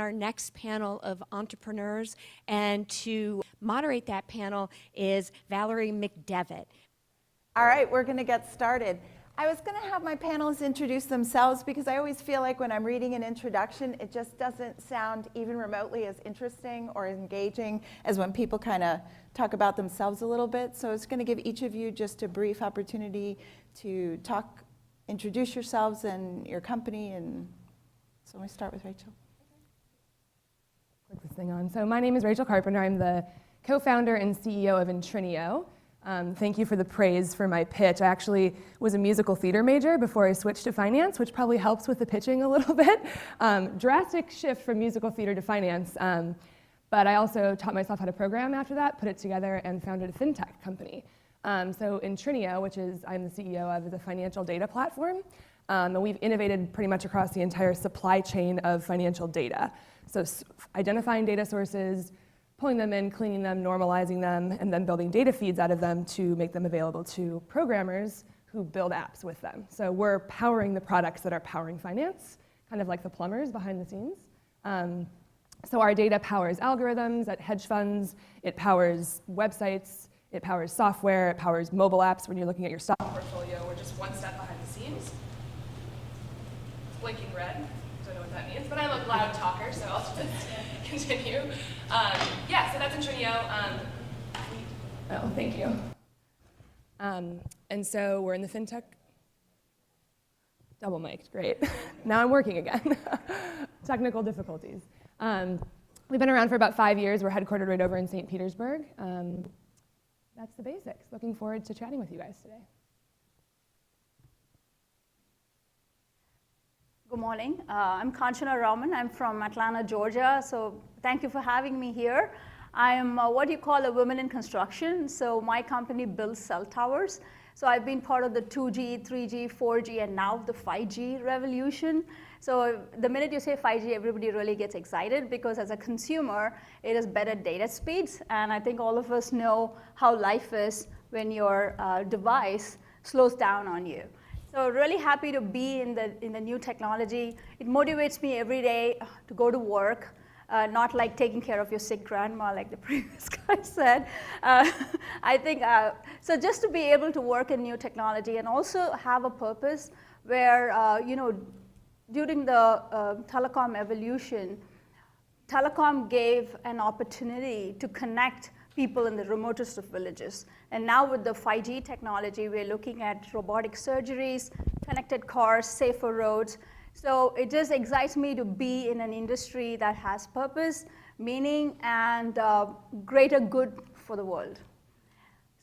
our next panel of entrepreneurs, and to moderate that panel is Valerie McDevitt. All right, we're going to get started. I was going to have my panelists introduce themselves because I always feel like when I'm reading an introduction, it just doesn't sound even remotely as interesting or engaging as when people kind of talk about themselves a little bit. So it's going to give each of you just a brief opportunity to talk, introduce yourselves and your company. And so we start with Rachel. Click this thing on. So my name is Rachel Carpenter. I'm the co-founder and CEO of Intrinio. Thank you for the praise for my pitch. I actually was a musical theater major before I switched to finance, which probably helps with the pitching a little bit. Drastic shift from musical theater to finance. But I also taught myself how to program after that, put it together, and founded a fintech company. So Intrinio, which is I'm the CEO of, is a financial data platform. And we've innovated pretty much across the entire supply chain of financial data. So identifying data sources, pulling them in, cleaning them, normalizing them, and then building data feeds out of them to make them available to programmers who build apps with them. So we're powering the products that are powering finance, kind of like the plumbers behind the scenes. So our data powers algorithms at hedge funds, it powers websites, it powers software, it powers mobile apps when you're looking at your stock portfolio. We're just one step behind the scenes. It's blinking red, don't know what that means, but I'm a loud talker, so I'll just continue. Yeah, so that's Intrinio. Oh, thank you. And so we're in the fintech. Double mic'd, great. Now I'm working again. Technical difficulties. We've been around for about 5 years. We're headquartered right over in St. Petersburg. That's the basics. Looking forward to chatting with you guys today. Good morning. I'm Kanchana Raman. I'm from Atlanta, Georgia. So thank you for having me here. I am what you call a woman in construction. So my company builds cell towers. So I've been part of the 2G, 3G, 4G, and now the 5G revolution. So the minute you say 5G, everybody really gets excited because as a consumer, it is better data speeds. And I think all of us know how life is when your device slows down on you. So really happy to be in the new technology. It motivates me every day to go to work, not like taking care of your sick grandma like the previous guy said. I think, so just to be able to work in new technology and also have a purpose where, during the telecom evolution, telecom gave an opportunity to connect people in the remotest of villages. And now with the 5G technology, we're looking at robotic surgeries, connected cars, safer roads. So it just excites me to be in an industry that has purpose, meaning, and greater good for the world.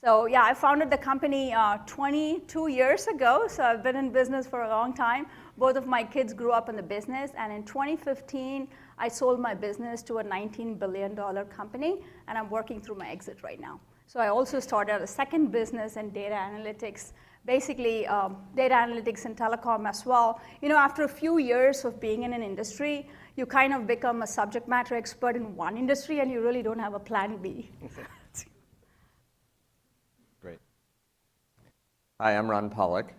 So yeah, I founded the company 22 years ago, so I've been in business for a long time. Both of my kids grew up in the business, and in 2015, I sold my business to a $19 billion company, and I'm working through my exit right now. So I also started a second business in data analytics, basically data analytics and telecom as well. After a few years of being in an industry, you kind of become a subject matter expert in one industry, and you really don't have a plan B. Great. Hi, I'm Ron Pollack.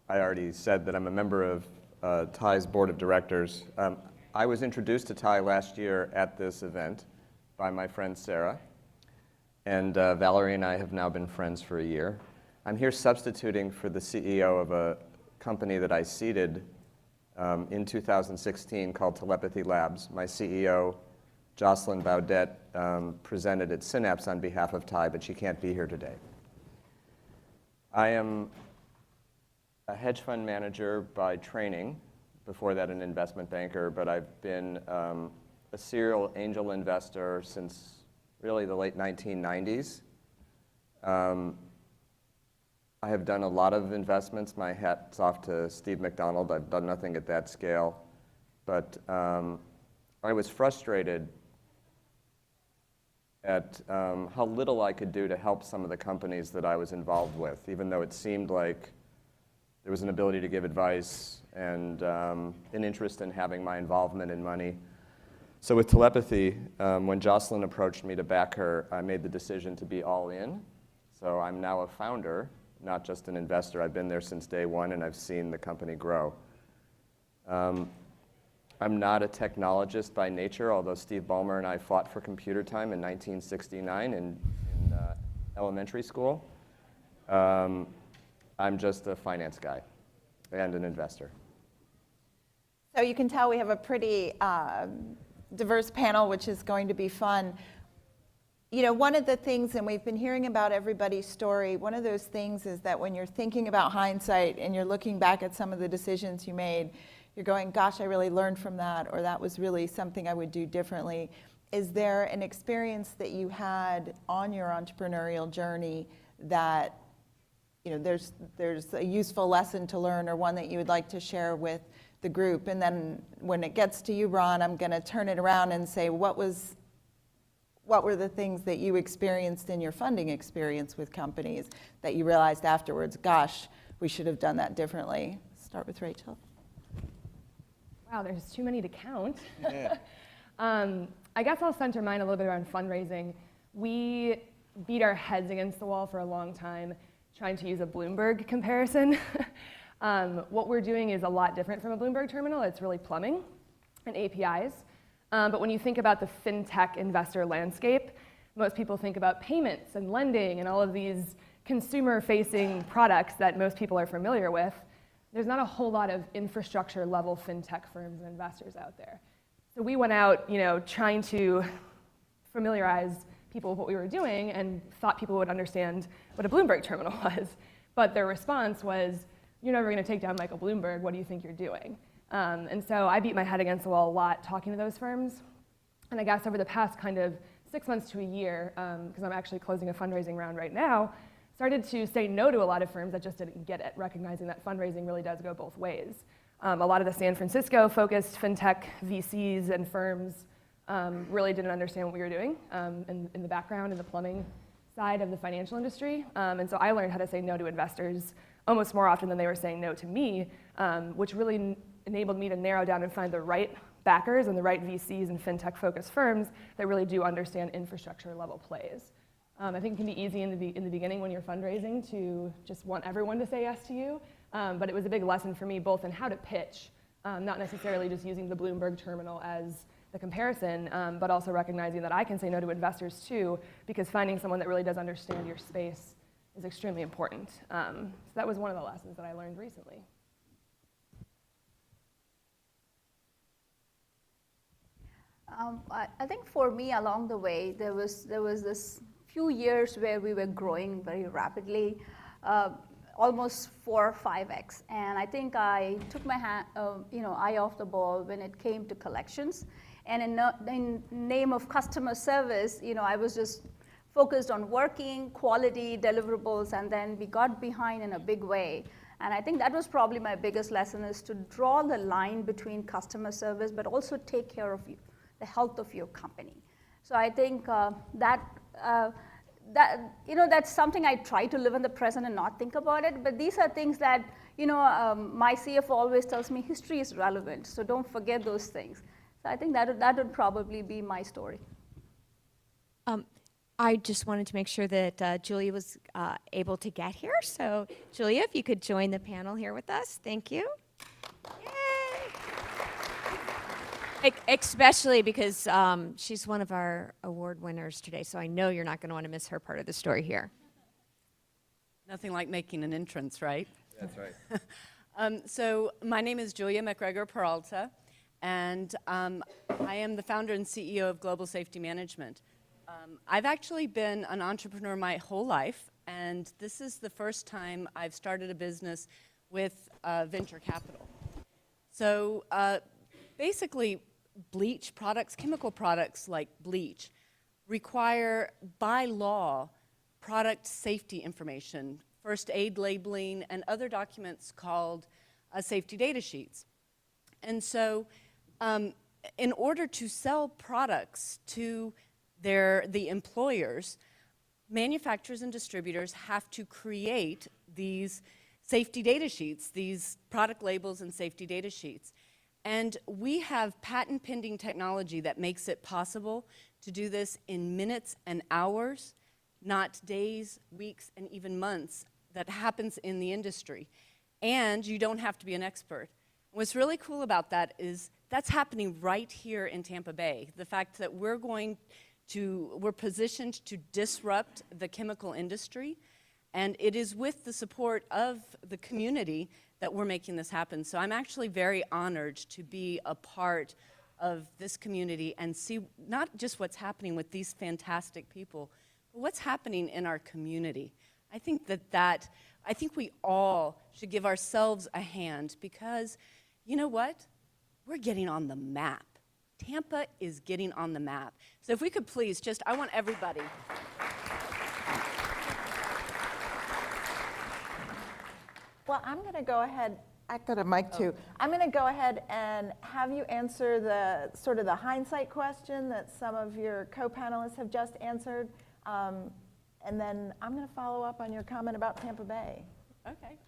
I already said that I'm a member of TiE's board of directors. I was introduced to TiE last year at this event by my friend Sarah, and Valerie and I have now been friends for a year. I'm here substituting for the CEO of a company that I seeded in 2016 called Telepathy Labs. My CEO, Jocelyn Baudet, presented at Synapse on behalf of TiE, but she can't be here today. I am a hedge fund manager by training, before that an investment banker, but I've been a serial angel investor since really the late 1990s. I have done a lot of investments. My hat's off to Steve McDonald. I've done nothing at that scale. But I was frustrated at how little I could do to help some of the companies that I was involved with, even though it seemed like there was an ability to give advice and an interest in having my involvement in money. So with Telepathy, when Jocelyn approached me to back her, I made the decision to be all in. So I'm now a founder, not just an investor. I've been there since day one, and I've seen the company grow. I'm not a technologist by nature, although Steve Ballmer and I fought for computer time in 1969 in elementary school. I'm just a finance guy and an investor. So you can tell we have a pretty diverse panel, which is going to be fun. You know, one of the things, and we've been hearing about everybody's story, one of those things is that when you're thinking about hindsight and you're looking back at some of the decisions you made, you're going, gosh, I really learned from that, or that was really something I would do differently. Is there an experience that you had on your entrepreneurial journey that, you know, there's a useful lesson to learn, or one that you would like to share with the group? And then when it gets to you, Ron, I'm going to turn it around and say, what were the things that you experienced in your funding experience with companies that you realized afterwards, gosh, we should have done that differently? Start with Rachel. Wow, there's too many to count. Yeah. I guess I'll center mine a little bit around fundraising. We beat our heads against the wall for a long time trying to use a Bloomberg comparison. What we're doing is a lot different from a Bloomberg terminal. It's really plumbing and APIs. But when you think about the fintech investor landscape, most people think about payments and lending and all of these consumer-facing products that most people are familiar with. There's not a whole lot of infrastructure-level fintech firms and investors out there. So we went out, you know, trying to familiarize people with what we were doing and thought people would understand what a Bloomberg terminal was. But their response was, you're never going to take down Michael Bloomberg. What do you think you're doing? And so I beat my head against the wall a lot talking to those firms. And I guess over the past kind of 6 months to a year, because I'm actually closing a fundraising round right now, started to say no to a lot of firms that just didn't get it, recognizing that fundraising really does go both ways. A lot of the San Francisco-focused fintech VCs and firms really didn't understand what we were doing in the background, in the plumbing side of the financial industry. And so I learned how to say no to investors almost more often than they were saying no to me, which really enabled me to narrow down and find the right backers and the right VCs and fintech-focused firms that really do understand infrastructure-level plays. I think it can be easy in the beginning when you're fundraising to just want everyone to say yes to you, but it was a big lesson for me both in how to pitch, not necessarily just using the Bloomberg terminal as the comparison, but also recognizing that I can say no to investors too, because finding someone that really does understand your space is extremely important. So that was one of the lessons that I learned recently. I think for me along the way, there was this few years where we were growing very rapidly, almost 4 or 5x. And I think I took my eye off the ball when it came to collections. And in name of customer service, I was just focused on working, quality, deliverables, and then we got behind in a big way. And I think that was probably my biggest lesson, is to draw the line between customer service, but also take care of you, the health of your company. So I think that's something I try to live in the present and not think about it. But these are things that, my CFO always tells me, history is relevant, so don't forget those things. So I think that would probably be my story. I just wanted to make sure that Julia was able to get here. So Julia, if you could join the panel here with us. Thank you. Yay! Especially because she's one of our award winners today, so I know you're not going to want to miss her part of the story here. Nothing like making an entrance, right? That's right. So my name is Julia McGregor Peralta, and I am the founder and CEO of Global Safety Management. I've actually been an entrepreneur my whole life, and this is the first time I've started a business with venture capital. So basically, bleach products, chemical products like bleach, require by law product safety information, first aid labeling, and other documents called safety data sheets. And so in order to sell products to the employers, manufacturers and distributors have to create these safety data sheets, these product labels and safety data sheets. And we have patent pending technology that makes it possible to do this in minutes and hours, not days, weeks, and even months. That happens in the industry. And you don't have to be an expert. What's really cool about that is that's happening right here in Tampa Bay. The fact that we're positioned to disrupt the chemical industry, and it is with the support of the community that we're making this happen. So I'm actually very honored to be a part of this community and see not just what's happening with these fantastic people, but what's happening in our community. I think I think we all should give ourselves a hand, because you know what? We're getting on the map. Tampa is getting on the map. So if we could please I want everybody. Well, I'm going to go ahead. I've got a mic too. I'm going to go ahead and have you answer the sort of the hindsight question that some of your co-panelists have just answered. And then I'm going to follow up on your comment about Tampa Bay. Okay.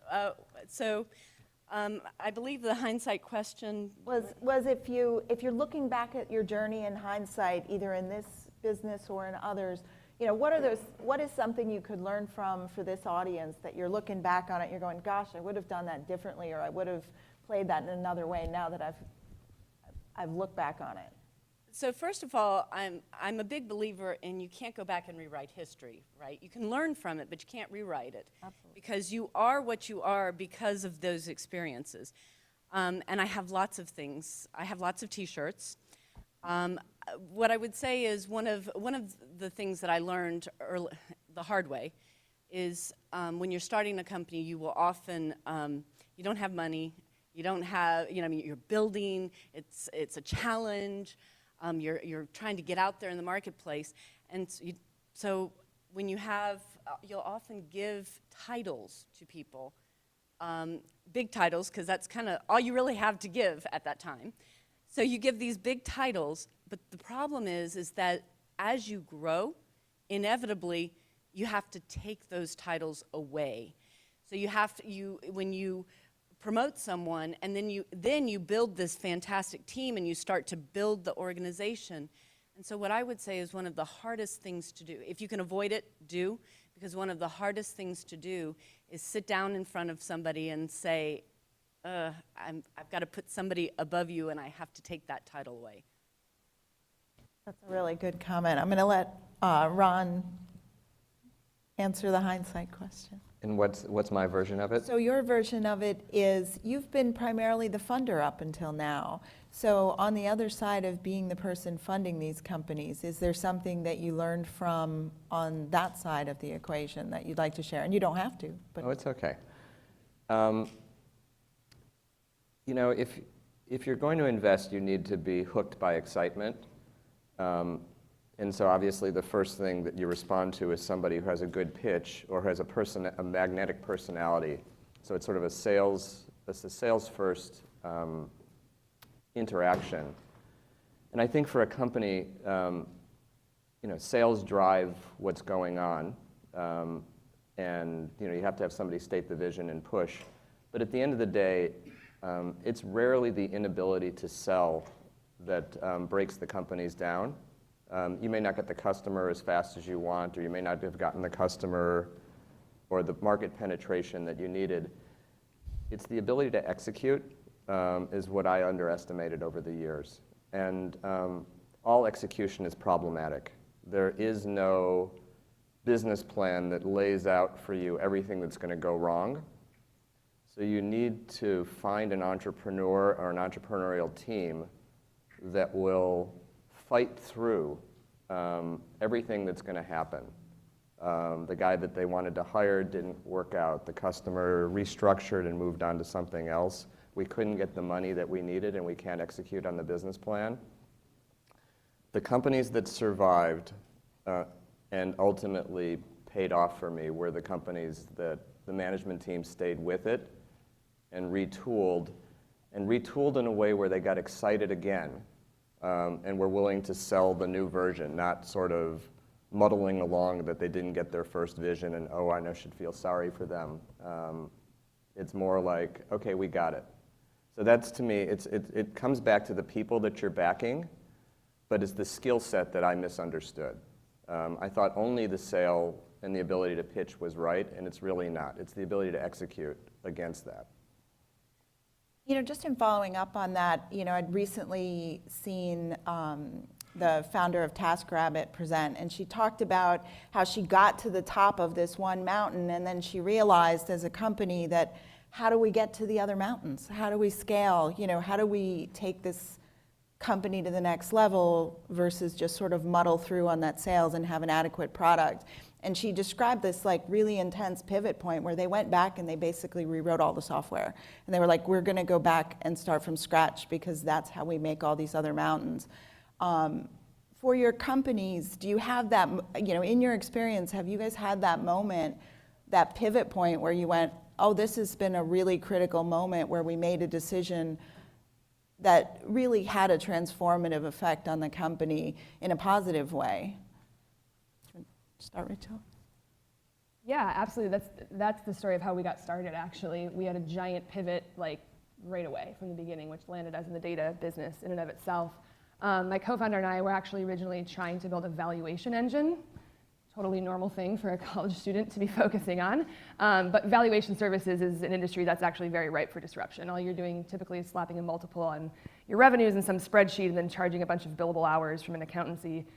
I believe the hindsight question Was if you're looking back at your journey in hindsight, either in this business or in others, what is something you could learn from for this audience that you're looking back on it, you're going, gosh, I would have done that differently, or I would have played that in another way now that I've looked back on it? So first of all, I'm a big believer in you can't go back and rewrite history, right? You can learn from it, but you can't rewrite it. Absolutely. Because you are what you are because of those experiences. And I have lots of things. I have lots of T-shirts. What I would say is one of the things that I learned the hard way is when you're starting a company, you will often you don't have money. You don't have you're building. It's a challenge. You're trying to get out there in the marketplace, and so when you'll often give titles to people, big titles, because that's kind of all you really have to give at that time. So you give these big titles, but the problem is that as you grow, inevitably you have to take those titles away. So when you promote someone, and then you build this fantastic team, and you start to build the organization. And so what I would say is one of the hardest things to do, if you can avoid it, do, because one of the hardest things to do is sit down in front of somebody and say, I've got to put somebody above you, and I have to take that title away. That's a really good comment. I'm going to let Ron answer the hindsight question. And what's my version of it? So your version of it is you've been primarily the funder up until now. So on the other side of being the person funding these companies, is there something that you learned from on that side of the equation that you'd like to share? And you don't have to. But Oh, it's okay. If you're going to invest, you need to be hooked by excitement. And so obviously the first thing that you respond to is somebody who has a good pitch or has a magnetic personality. So it's sort of a sales first interaction. And I think for a company, sales drive what's going on. And you have to have somebody state the vision and push. But at the end of the day, it's rarely the inability to sell that breaks the companies down. You may not get the customer as fast as you want, or you may not have gotten the customer or the market penetration that you needed. It's the ability to execute is what I underestimated over the years. And all execution is problematic. There is no business plan that lays out for you everything that's going to go wrong. So you need to find an entrepreneur or an entrepreneurial team that will fight through everything that's going to happen. The guy that they wanted to hire didn't work out. The customer restructured and moved on to something else. We couldn't get the money that we needed, and we can't execute on the business plan. The companies that survived and ultimately paid off for me were the companies that the management team stayed with it and retooled in a way where they got excited again. And were willing to sell the new version, not sort of muddling along that they didn't get their first vision and, I should feel sorry for them. It's more like, okay, we got it. So that's, to me, it comes back to the people that you're backing, but it's the skill set that I misunderstood. I thought only the sale and the ability to pitch was right, and it's really not. It's the ability to execute against that. Just in following up on that, I'd recently seen the founder of TaskRabbit present, and she talked about how she got to the top of this one mountain, and then she realized as a company that how do we get to the other mountains? How do we scale? How do we take this company to the next level versus just sort of muddle through on that sales and have an adequate product? And she described this like really intense pivot point where they went back and they basically rewrote all the software. And they were like, we're going to go back and start from scratch because that's how we make all these other mountains. For your companies, do you have that, in your experience, have you guys had that moment, that pivot point where you went, oh, this has been a really critical moment where we made a decision that really had a transformative effect on the company in a positive way? Start, Rachel. Yeah, absolutely. That's the story of how we got started, actually. We had a giant pivot, like, right away from the beginning, which landed us in the data business in and of itself. My co-founder and I were actually originally trying to build a valuation engine. Totally normal thing for a college student to be focusing on. But valuation services is an industry that's actually very ripe for disruption. All you're doing typically is slapping a multiple on your revenues in some spreadsheet and then charging a bunch of billable hours from an accountancy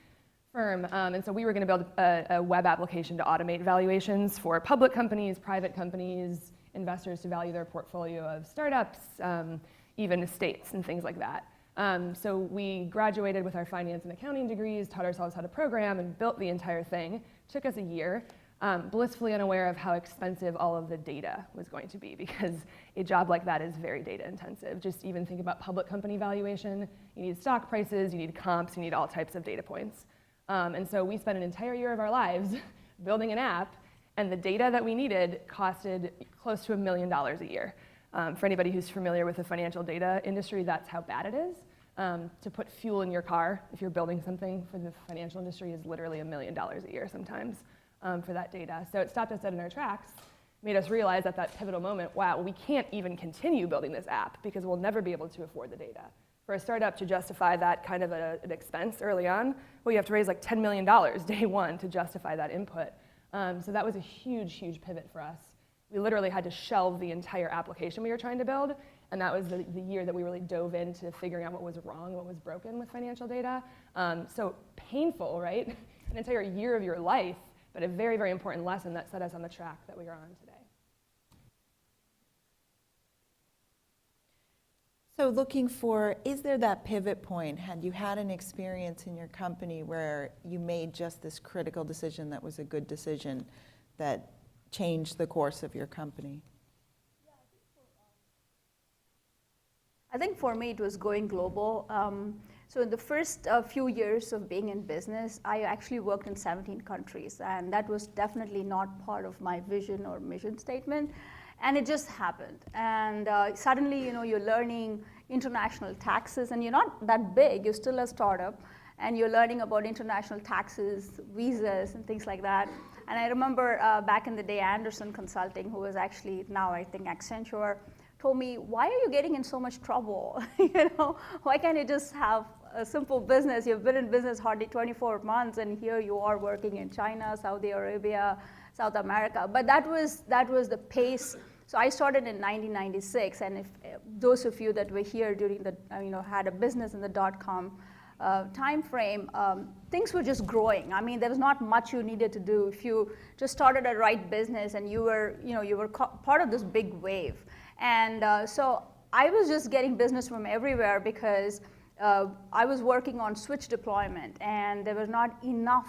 firm. And so we were going to build a web application to automate valuations for public companies, private companies, investors to value their portfolio of startups, even estates and things like that. So we graduated with our finance and accounting degrees, taught ourselves how to program, and built the entire thing. Took us a year, blissfully unaware of how expensive all of the data was going to be, because a job like that is very data intensive. Just even think about public company valuation. You need stock prices, you need comps, you need all types of data points. And so we spent an entire year of our lives building an app, and the data that we needed costed close to $1 million a year. For anybody who's familiar with the financial data industry, that's how bad it is. To put fuel in your car, if you're building something for the financial industry, is literally $1 million a year sometimes for that data. So it stopped us dead in our tracks, made us realize at that pivotal moment, wow, we can't even continue building this app because we'll never be able to afford the data. For a startup to justify that kind of an expense early on, well, you have to raise like $10 million day one to justify that input. So that was a huge, huge pivot for us. We literally had to shelve the entire application we were trying to build, and that was the year that we really dove into figuring out what was wrong, what was broken with financial data. So painful, right? An entire year of your life, but a very, very important lesson that set us on the track that we are on today. So looking for, is there that pivot point? Had you had an experience in your company where you made just this critical decision that was a good decision that changed the course of your company? I think for me it was going global. So in the first few years of being in business, I actually worked in 17 countries, and that was definitely not part of my vision or mission statement. And it just happened. And suddenly, you're learning international taxes, and you're not that big, you're still a startup, and you're learning about international taxes, visas, and things like that. And I remember back in the day, Anderson Consulting, who was actually now, I think, Accenture, told me, why are you getting in so much trouble? Why can't you just have a simple business? You've been in business hardly 24 months, and here you are working in China, Saudi Arabia, South America. But that was the pace. So I started in 1996, and if those of you that were here during the, had a business in the .com time frame, things were just growing. I mean, there was not much you needed to do if you just started a right business and you were part of this big wave. And so I was just getting business from everywhere because I was working on switch deployment, and there was not enough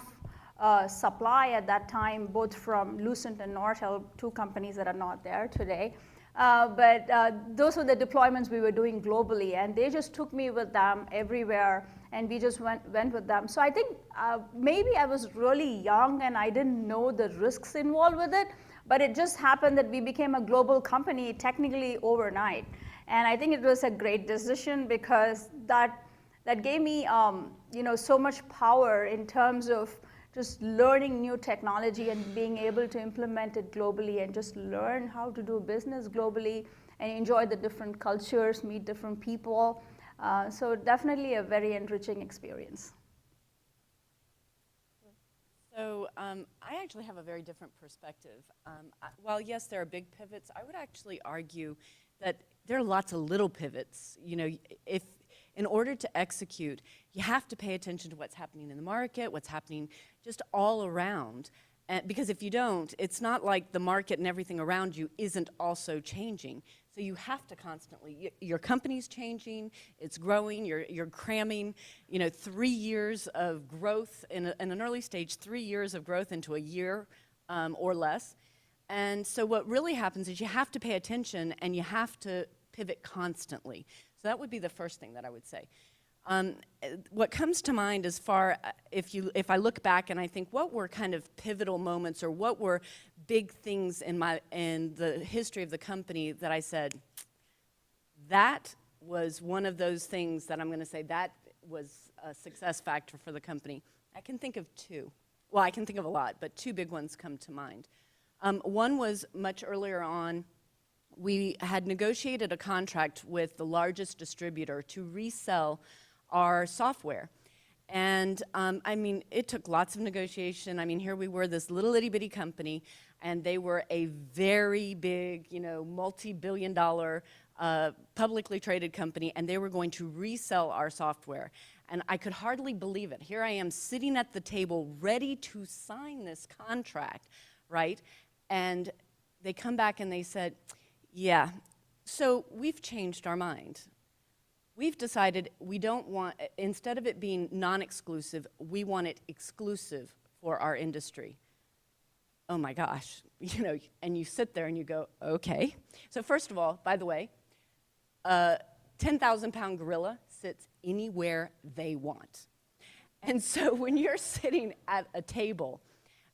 supply at that time, both from Lucent and Nortel, two companies that are not there today. But those were the deployments we were doing globally, and they just took me with them everywhere, and we just went with them. So I think maybe I was really young and I didn't know the risks involved with it, but it just happened that we became a global company technically overnight. And I think it was a great decision because that gave me so much power in terms of just learning new technology and being able to implement it globally and just learn how to do business globally and enjoy the different cultures, meet different people. So definitely a very enriching experience. So I actually have a very different perspective. While yes, there are big pivots, I would actually argue that there are lots of little pivots. You know, if in order to execute, you have to pay attention to what's happening in the market, what's happening just all around. And because if you don't, it's not like the market and everything around you isn't also changing. So you have to constantly, your company's changing, it's growing, you're cramming, 3 years of growth in an early stage, 3 years of growth into a year or less. And so what really happens is you have to pay attention and you have to pivot constantly. So that would be the first thing that I would say. What comes to mind as far, if I look back and I think what were kind of pivotal moments or what were big things in the history of the company that I said, that was one of those things that I'm going to say that was a success factor for the company. I can think of two. Well, I can think of a lot, but two big ones come to mind. One was much earlier on. We had negotiated a contract with the largest distributor to resell our software. And I mean, it took lots of negotiation. I mean, here we were, this little itty bitty company, and they were a very big, multi-billion-dollar publicly traded company, and they were going to resell our software. And I could hardly believe it. Here I am sitting at the table ready to sign this contract, right? And they come back and they said, yeah, so we've changed our mind. We've decided we don't want, instead of it being non-exclusive, we want it exclusive for our industry. Oh my gosh, and you sit there and you go, okay. So first of all, by the way, a 10,000-pound gorilla sits anywhere they want. And so when you're sitting at a table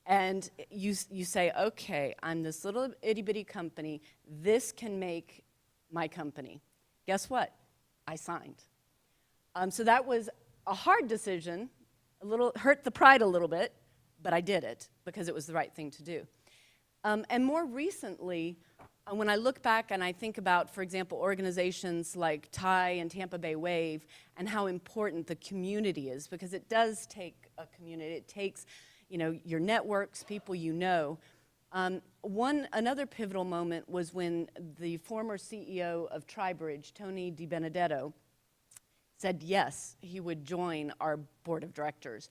and you say, okay, I'm this little itty-bitty company, this can make my company. Guess what? I signed. So that was a hard decision, hurt the pride a little bit, but I did it because it was the right thing to do. And more recently, when I look back and I think about, for example, organizations like TIE and Tampa Bay Wave and how important the community is, because it does take a community. It takes your networks, people you know. Another pivotal moment was when the former CEO of TriBridge, Tony DiBenedetto, said yes, he would join our board of directors.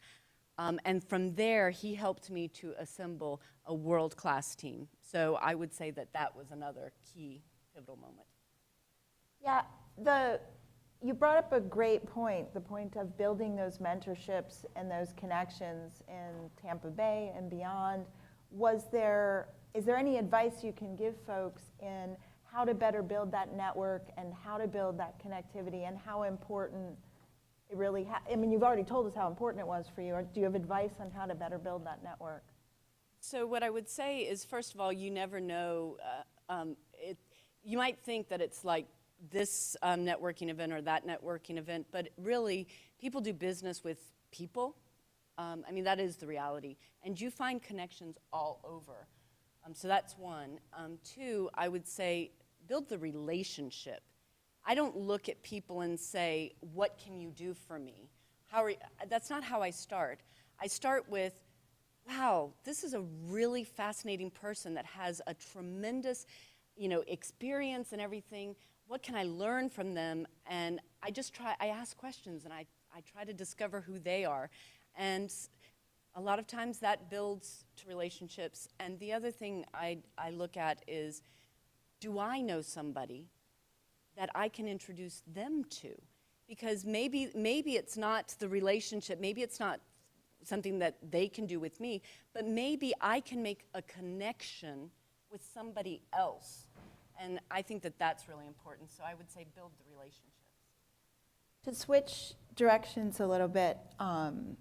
And from there, he helped me to assemble a world-class team. So I would say that that was another key pivotal moment. Yeah, you brought up a great point, the point of building those mentorships and those connections in Tampa Bay and beyond. Is there any advice you can give folks in how to better build that network and how to build that connectivity and how important it really I mean, you've already told us how important it was for you. Do you have advice on how to better build that network? So what I would say is, first of all, you never know. You might think that it's like this networking event or that networking event, but really, people do business with people. I mean, that is the reality. And you find connections all over. So that's one. Two, I would say, build the relationship. I don't look at people and say, what can you do for me? That's not how I start. I start with, wow, this is a really fascinating person that has a tremendous, experience and everything. What can I learn from them? And I ask questions and I try to discover who they are. And a lot of times that builds to relationships. And the other thing I look at is, do I know somebody that I can introduce them to? Because maybe it's not the relationship, maybe it's not something that they can do with me, but maybe I can make a connection with somebody else. And I think that that's really important. So I would say build the relationships. To switch directions a little bit, I'm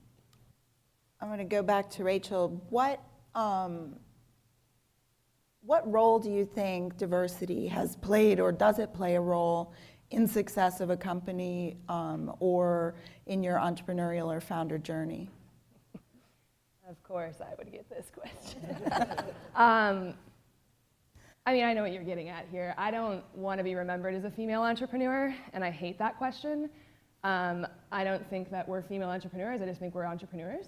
going to go back to Rachel. What role do you think diversity has played, or does it play a role in success of a company or in your entrepreneurial or founder journey? Of course I would get this question. I mean, I know what you're getting at here. I don't want to be remembered as a female entrepreneur, and I hate that question. I don't think that we're female entrepreneurs. I just think we're entrepreneurs.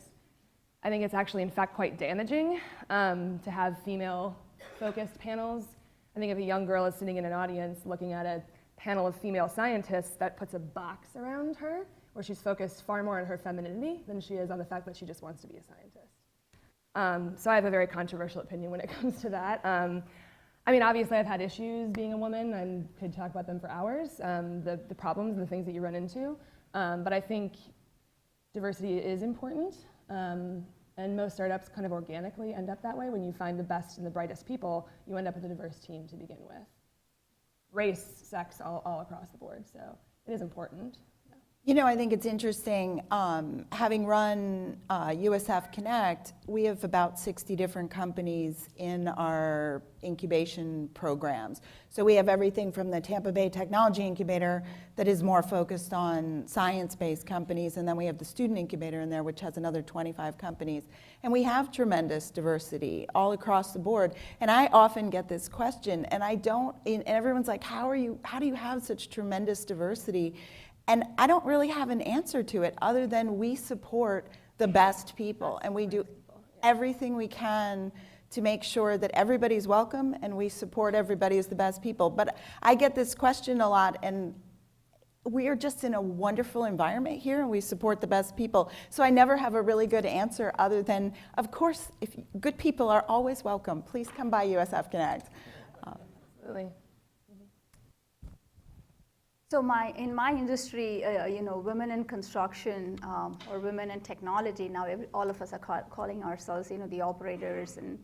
I think it's actually, in fact, quite damaging to have female-focused panels. I think if a young girl is sitting in an audience looking at a panel of female scientists, that puts a box around her, where she's focused far more on her femininity than she is on the fact that she just wants to be a scientist. So I have a very controversial opinion when it comes to that. I mean, obviously I've had issues being a woman and could talk about them for hours, the problems and the things that you run into. But I think diversity is important, and most startups kind of organically end up that way. When you find the best and the brightest people, you end up with a diverse team to begin with. Race, sex, all across the board, so it is important. You know, I think it's interesting, having run USF Connect, we have about 60 different companies in our incubation programs. So we have everything from the Tampa Bay Technology Incubator that is more focused on science-based companies, and then we have the Student Incubator in there, which has another 25 companies. And we have tremendous diversity all across the board. And I often get this question, and and everyone's like, how do you have such tremendous diversity? And I don't really have an answer to it other than we support the best people, and we do everything we can to make sure that everybody's welcome and we support everybody as the best people. But I get this question a lot, and we are just in a wonderful environment here and we support the best people. So I never have a really good answer other than, of course, if good people are always welcome. Please come by USF Connect. Absolutely. So in my industry, women in construction or women in technology, now all of us are calling ourselves, the operators, and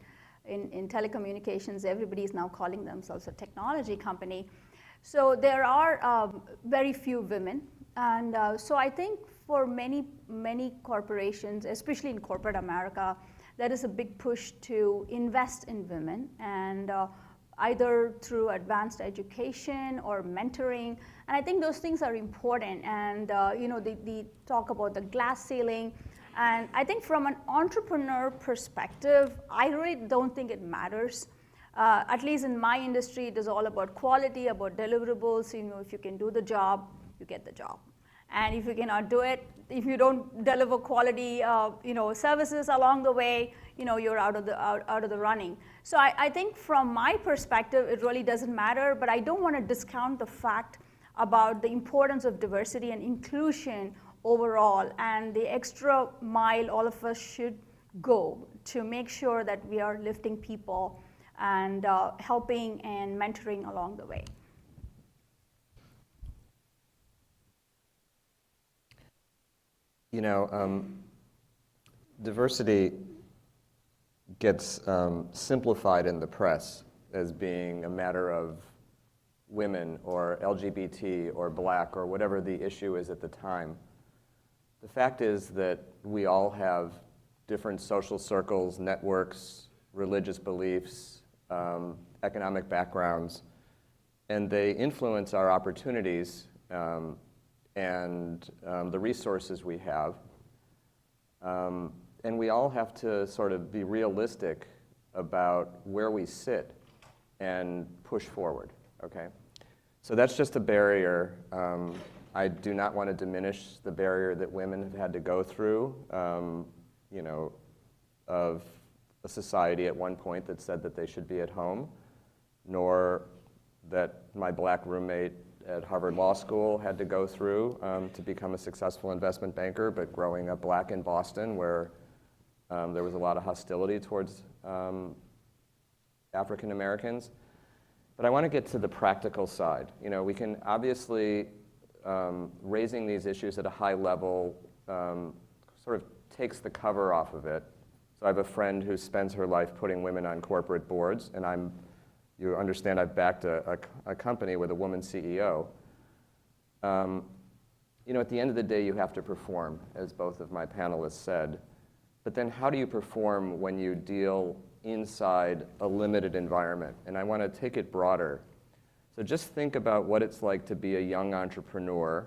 in telecommunications, everybody is now calling themselves a technology company. So there are very few women, and so I think for many corporations, especially in corporate America, there is a big push to invest in women, and either through advanced education or mentoring. And I think those things are important. And they talk about the glass ceiling. And I think from an entrepreneur perspective, I really don't think it matters. At least in my industry, it is all about quality, about deliverables. If you can do the job, you get the job. And if you cannot do it, if you don't deliver quality, services along the way, you're out of the running. So I think from my perspective, it really doesn't matter. But I don't want to discount the fact about the importance of diversity and inclusion overall, and the extra mile all of us should go to make sure that we are lifting people and helping and mentoring along the way. Diversity gets simplified in the press as being a matter of women or LGBT or black or whatever the issue is at the time. The fact is that we all have different social circles, networks, religious beliefs, economic backgrounds, and they influence our opportunities and the resources we have. And we all have to sort of be realistic about where we sit and push forward, okay? So that's just a barrier. I do not want to diminish the barrier that women have had to go through, of a society at one point that said that they should be at home, nor that my black roommate at Harvard Law School had to go through to become a successful investment banker, but growing up black in Boston where there was a lot of hostility towards African Americans. But I want to get to the practical side. We can obviously, raising these issues at a high level sort of takes the cover off of it. So I have a friend who spends her life putting women on corporate boards, and you understand I've backed a company with a woman CEO. At the end of the day, you have to perform, as both of my panelists said. But then how do you perform when you deal inside a limited environment? And I want to take it broader. So just think about what it's like to be a young entrepreneur,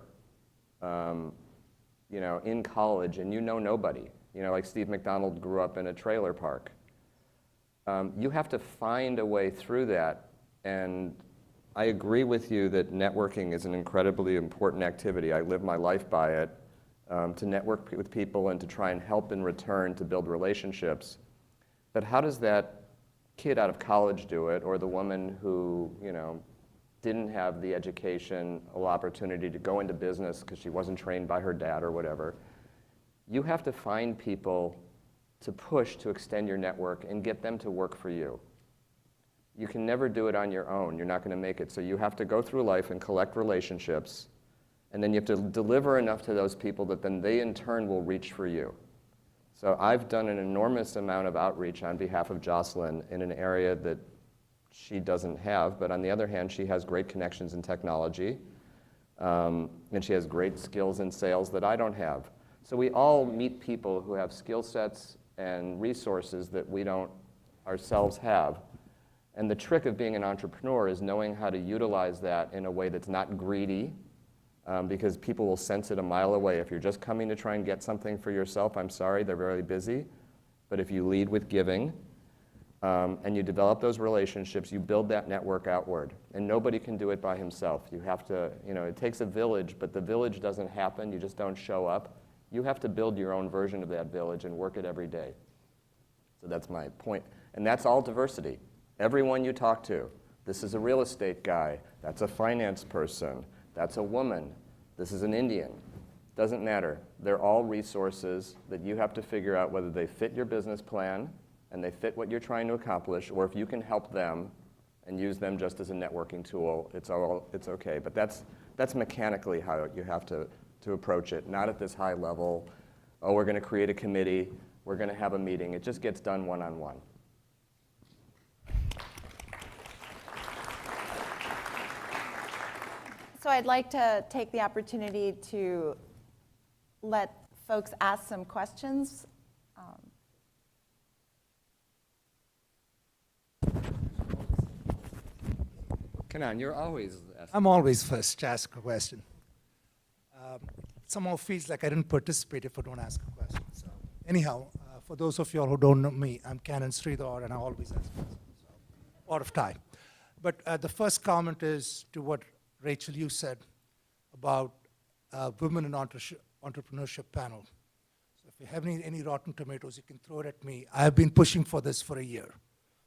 in college, and nobody. Like Steve McDonald grew up in a trailer park. You have to find a way through that. And I agree with you that networking is an incredibly important activity. I live my life by it, to network with people and to try and help in return to build relationships. But how does that kid out of college do it, or the woman who, didn't have the education or opportunity to go into business because she wasn't trained by her dad or whatever. You have to find people to push to extend your network and get them to work for you. You can never do it on your own. You're not going to make it. So you have to go through life and collect relationships, and then you have to deliver enough to those people that then they in turn will reach for you. So I've done an enormous amount of outreach on behalf of Jocelyn in an area that she doesn't have, but on the other hand, she has great connections in technology, and she has great skills in sales that I don't have. So we all meet people who have skill sets and resources that we don't ourselves have. And the trick of being an entrepreneur is knowing how to utilize that in a way that's not greedy, because people will sense it a mile away. If you're just coming to try and get something for yourself, I'm sorry, they're very busy. But if you lead with giving, and you develop those relationships, you build that network outward. And nobody can do it by himself. You have to, it takes a village, but the village doesn't happen. You just don't show up. You have to build your own version of that village and work it every day. So that's my point. And that's all diversity. Everyone you talk to, this is a real estate guy, that's a finance person, that's a woman, this is an Indian. Doesn't matter. They're all resources that you have to figure out whether they fit your business plan and they fit what you're trying to accomplish, or if you can help them and use them just as a networking tool, it's okay. But that's mechanically how you have to approach it, not at this high level, oh, we're going to create a committee, we're going to have a meeting. It just gets done one-on-one. So I'd like to take the opportunity to let folks ask some questions. Kanan, you're always asking. I'm always first to ask a question. Somehow feels like I didn't participate if I don't ask a question. So anyhow, for those of you all who don't know me, I'm Kanan Sridhar, and I always ask questions. So, out of time. But the first comment is to what Rachel, you said about women in entrepreneurship panel. So if you have any rotten tomatoes, you can throw it at me. I've been pushing for this for a year.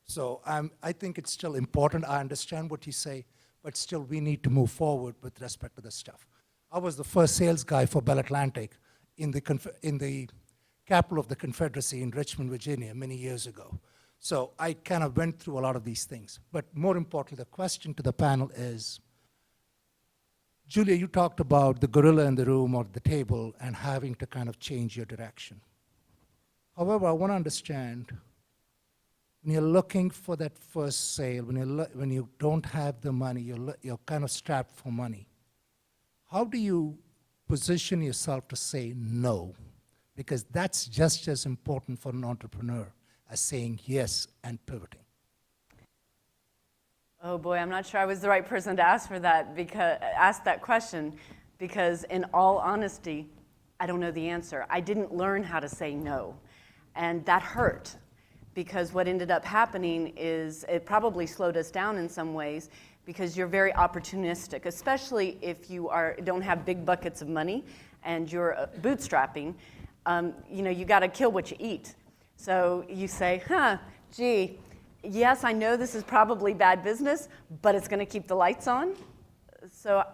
So I think it's still important. I understand what you say, but still we need to move forward with respect to this stuff. I was the first sales guy for Bell Atlantic in the capital of the Confederacy in Richmond, Virginia, many years ago. So I kind of went through a lot of these things. But more importantly, the question to the panel is, Julia, you talked about the gorilla in the room or the table and having to kind of change your direction. However, I want to understand, when you're looking for that first sale, when you don't have the money, you're kind of strapped for money. How do you position yourself to say no? Because that's just as important for an entrepreneur as saying yes and pivoting. Oh boy, I'm not sure I was the right person to ask that question, because in all honesty, I don't know the answer. I didn't learn how to say no, and that hurt, because what ended up happening is it probably slowed us down in some ways, because you're very opportunistic, especially if you don't have big buckets of money and you're bootstrapping. You got to kill what you eat. So you say, gee, yes, I know this is probably bad business, but it's going to keep the lights on. So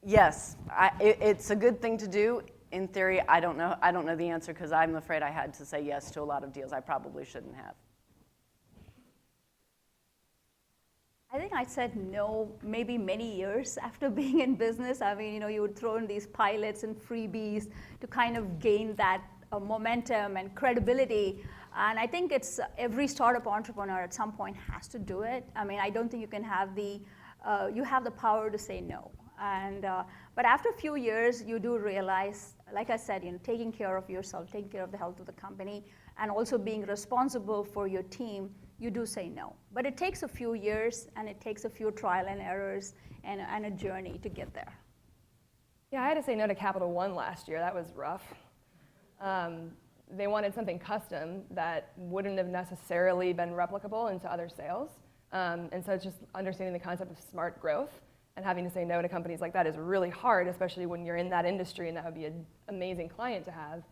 yes, it's a good thing to do. In theory, I don't know the answer, because I'm afraid I had to say yes to a lot of deals I probably shouldn't have. I think I said no maybe many years after being in business. I mean, you would throw in these pilots and freebies to kind of gain that momentum and credibility. And I think it's every startup entrepreneur at some point has to do it. I mean, I don't think you can have you have the power to say no. And but after a few years, you do realize, like I said, taking care of yourself, taking care of the health of the company, and also being responsible for your team, you do say no. But it takes a few years, and it takes a few trial and errors and a journey to get there. Yeah, I had to say no to Capital One last year. That was rough. They wanted something custom that wouldn't have necessarily been replicable into other sales. And so it's just understanding the concept of smart growth and having to say no to companies like that is really hard, especially when you're in that industry, and that would be an amazing client to have.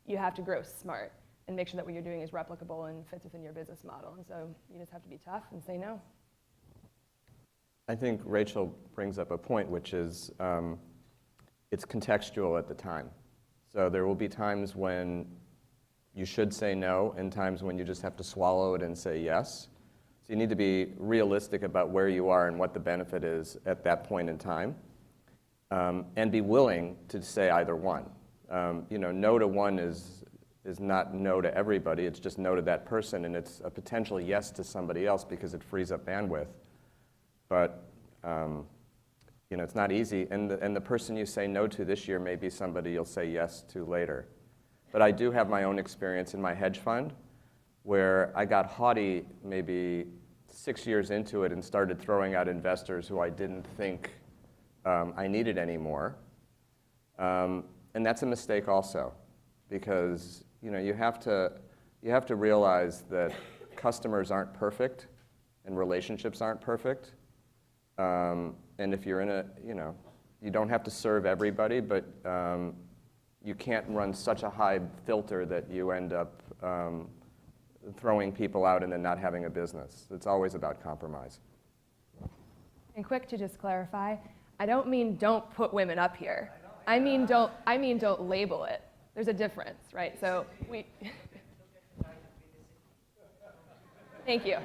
You have to grow smart. and make sure that what you're doing is replicable and fits within your business model. And so you just have to be tough and say no. I think Rachel brings up a point, which is it's contextual at the time. So there will be times when you should say no and times when you just have to swallow it and say yes. So you need to be realistic about where you are and what the benefit is at that point in time, and be willing to say either one. No to one is not no to everybody, it's just no to that person, and it's a potential yes to somebody else because it frees up bandwidth. But it's not easy, and the person you say no to this year may be somebody you'll say yes to later. But I do have my own experience in my hedge fund where I got haughty maybe 6 years into it and started throwing out investors who I didn't think I needed anymore. And that's a mistake also, because you have to realize that customers aren't perfect and relationships aren't perfect. And if you're in you don't have to serve everybody, but you can't run such a high filter that you end up throwing people out and then not having a business. It's always about compromise. And quick to just clarify, I don't mean don't put women up here. I mean don't label it. There's a difference, right? So we. Thank you.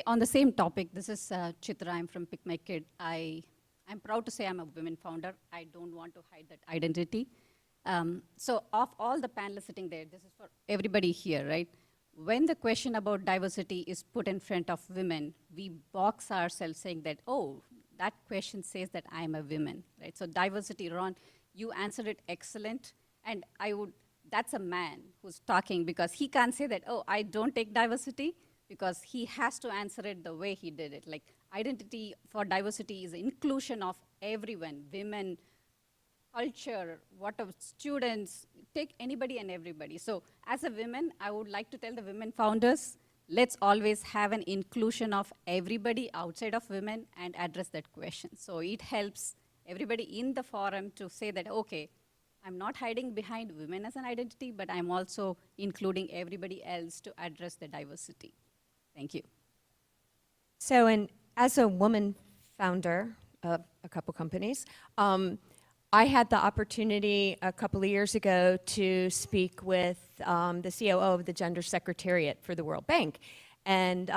On the same topic, this is Chitra. I'm from Pick My Kid. I'm proud to say I'm a women founder. I don't want to hide that identity. So of all the panelists sitting there, this is for everybody here, right? When the question about diversity is put in front of women, we box ourselves saying that, oh, that question says that I'm a woman, right? So diversity, Ron, you answered it excellent. And that's a man who's talking because he can't say that, oh, I don't take diversity, because he has to answer it the way he did it. Like, identity for diversity is inclusion of everyone, women, culture, whatever, students, take anybody and everybody. So as a woman, I would like to tell the women founders, let's always have an inclusion of everybody outside of women and address that question. So it helps everybody in the forum to say that, okay, I'm not hiding behind women as an identity, but I'm also including everybody else to address the diversity. Thank you. So, and as a woman founder of a couple companies, I had the opportunity a couple of years ago to speak with the COO of the Gender Secretariat for the World Bank. And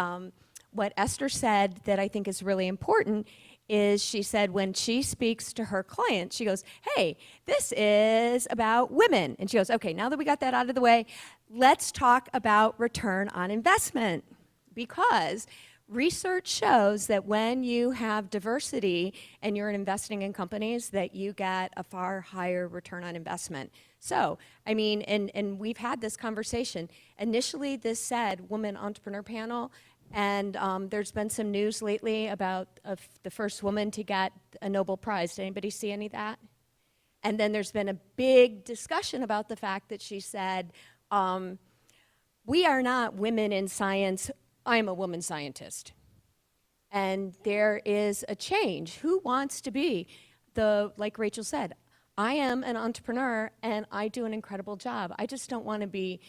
what Esther said that I think is really important is she said when she speaks to her clients, she goes, hey, this is about women. And she goes, okay, now that we got that out of the way, let's talk about return on investment. Because research shows that when you have diversity and you're investing in companies, that you get a far higher return on investment. So, I mean, and we've had this conversation. Initially, this said Woman Entrepreneur Panel, and there's been some news lately about the first woman to get a Nobel Prize. Did anybody see any of that? And then there's been a big discussion about the fact that she said, we are not women in science. I'm a woman scientist. And there is a change. Who wants to be like Rachel said, I am an entrepreneur and I do an incredible job. I just don't want to be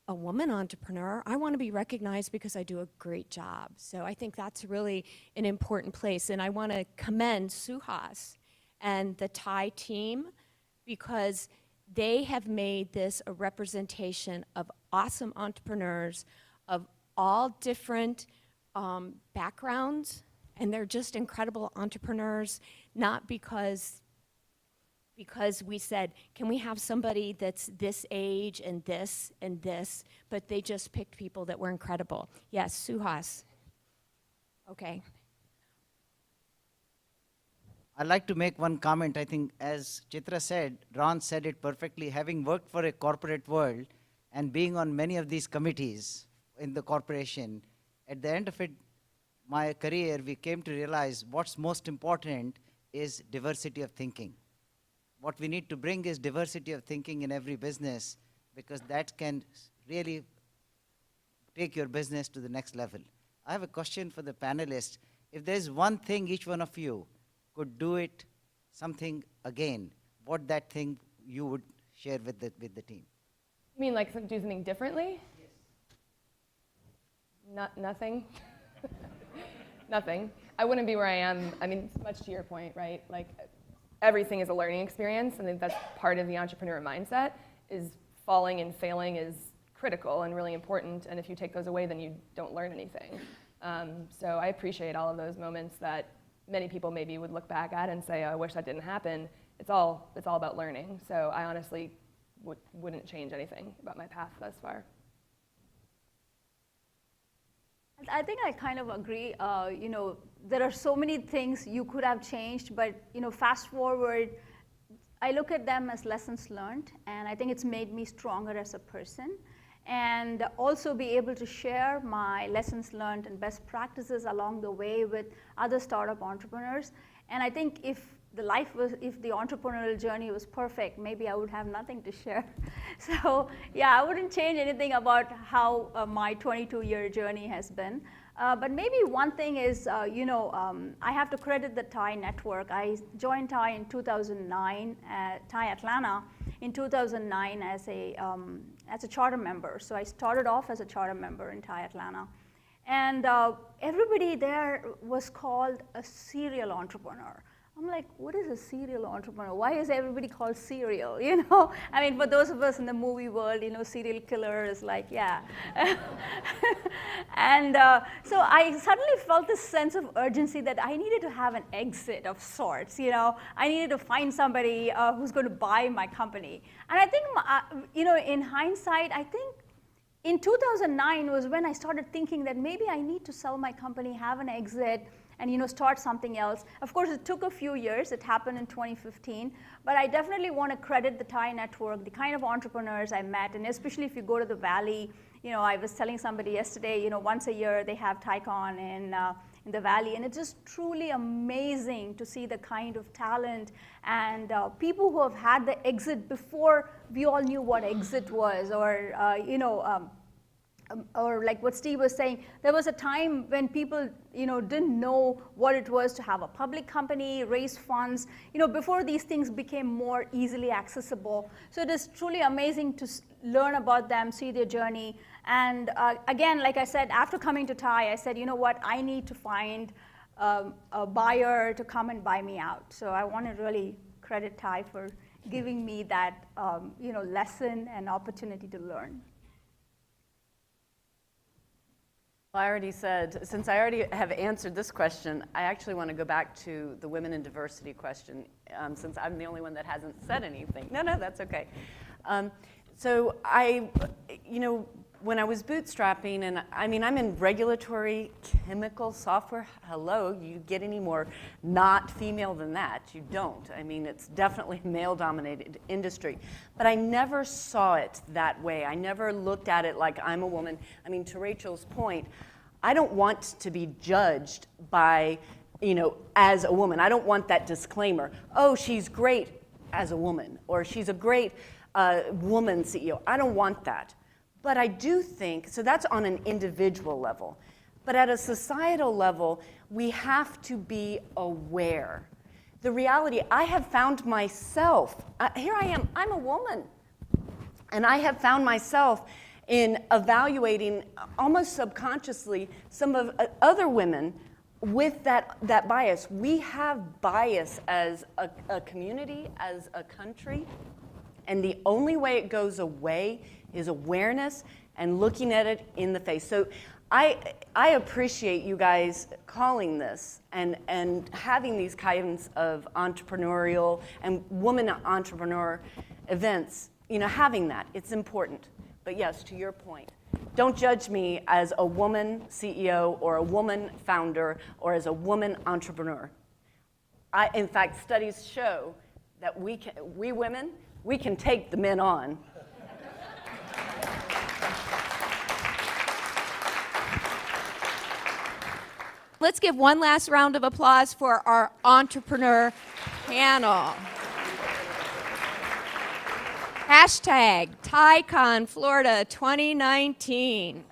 a woman entrepreneur. I want to be recognized because I do a great job. So I think that's really an important place. And I want to commend Suhas and the TIE team because they have made this a representation of awesome entrepreneurs of all different backgrounds, and they're just incredible entrepreneurs, not because we said, can we have somebody that's this age and this, but they just picked people that were incredible. Yes, Suhas. Okay. I'd like to make one comment. I think as Chitra said, Ron said it perfectly, having worked for a corporate world and being on many of these committees in the corporation, at the end of it, my career, we came to realize what's most important is diversity of thinking. What we need to bring is diversity of thinking in every business, because that can really take your business to the next level. I have a question for the panelists. If there's one thing each one of you could do it something again, what that thing you would share with the team? You mean like do something differently? Nothing. Nothing. I wouldn't be where I am. I mean, much to your point, right? Like everything is a learning experience. I think that's part of the entrepreneur mindset. Is falling and failing is critical and really important. And if you take those away, then you don't learn anything. So I appreciate all of those moments that many people maybe would look back at and say, oh, I wish that didn't happen. It's all about learning. So I honestly wouldn't change anything about my path thus far. I think I kind of agree. There are so many things you could have changed, but fast forward, I look at them as lessons learned, and I think it's made me stronger as a person, and also be able to share my lessons learned and best practices along the way with other startup entrepreneurs. And I think if the entrepreneurial journey was perfect, maybe I would have nothing to share. So yeah, I wouldn't change anything about how my 22-year journey has been. But maybe one thing is, I have to credit the TiE network. I joined TiE in 2009, TiE Atlanta in 2009 as a charter member. So I started off as a charter member in TiE Atlanta. And everybody there was called a serial entrepreneur. I'm like, what is a serial entrepreneur? Why is everybody called serial? I mean, for those of us in the movie world, serial killer is like, yeah. And so I suddenly felt this sense of urgency that I needed to have an exit of sorts. I needed to find somebody who's going to buy my company. And I think, in hindsight, I think in 2009 was when I started thinking that maybe I need to sell my company, have an exit, and start something else. Of course, it took a few years. It happened in 2015. But I definitely want to credit the TiE network, the kind of entrepreneurs I met, and especially if you go to the Valley. I was telling somebody yesterday, once a year they have TiECON in the Valley, and it's just truly amazing to see the kind of talent and people who have had the exit before we all knew what exit was, or like what Steve was saying, there was a time when people, didn't know what it was to have a public company, raise funds, before these things became more easily accessible. So it is truly amazing to learn about them, see their journey. And again, like I said, after coming to TiE, I said, you know what, I need to find a buyer to come and buy me out. So I want to really credit TiE for giving me that, lesson and opportunity to learn. Well, I already said, since I already have answered this question, I actually want to go back to the women in diversity question, since I'm the only one that hasn't said anything. No, that's okay. So when I was bootstrapping, and I'm in regulatory chemical software, hello, you get any more not female than that? You don't. It's definitely a male-dominated industry. But I never saw it that way. I never looked at it like I'm a woman. To Rachel's point, I don't want to be judged by, as a woman. I don't want that disclaimer. Oh, she's great as a woman, or she's a great woman CEO. I don't want that. But I do think, so that's on an individual level. But at a societal level, we have to be aware. The reality, I have found myself, here I am, I'm a woman. And I have found myself in evaluating, almost subconsciously, some of other women with that bias. We have bias as a community, as a country. And the only way it goes away is awareness and looking at it in the face. So I appreciate you guys calling this and having these kinds of entrepreneurial and woman entrepreneur events, having that. It's important. But yes, to your point, don't judge me as a woman CEO or a woman founder or as a woman entrepreneur. In fact, studies show that we women, we can take the men on. Let's give one last round of applause for our entrepreneur panel. # TiECon Florida 2019.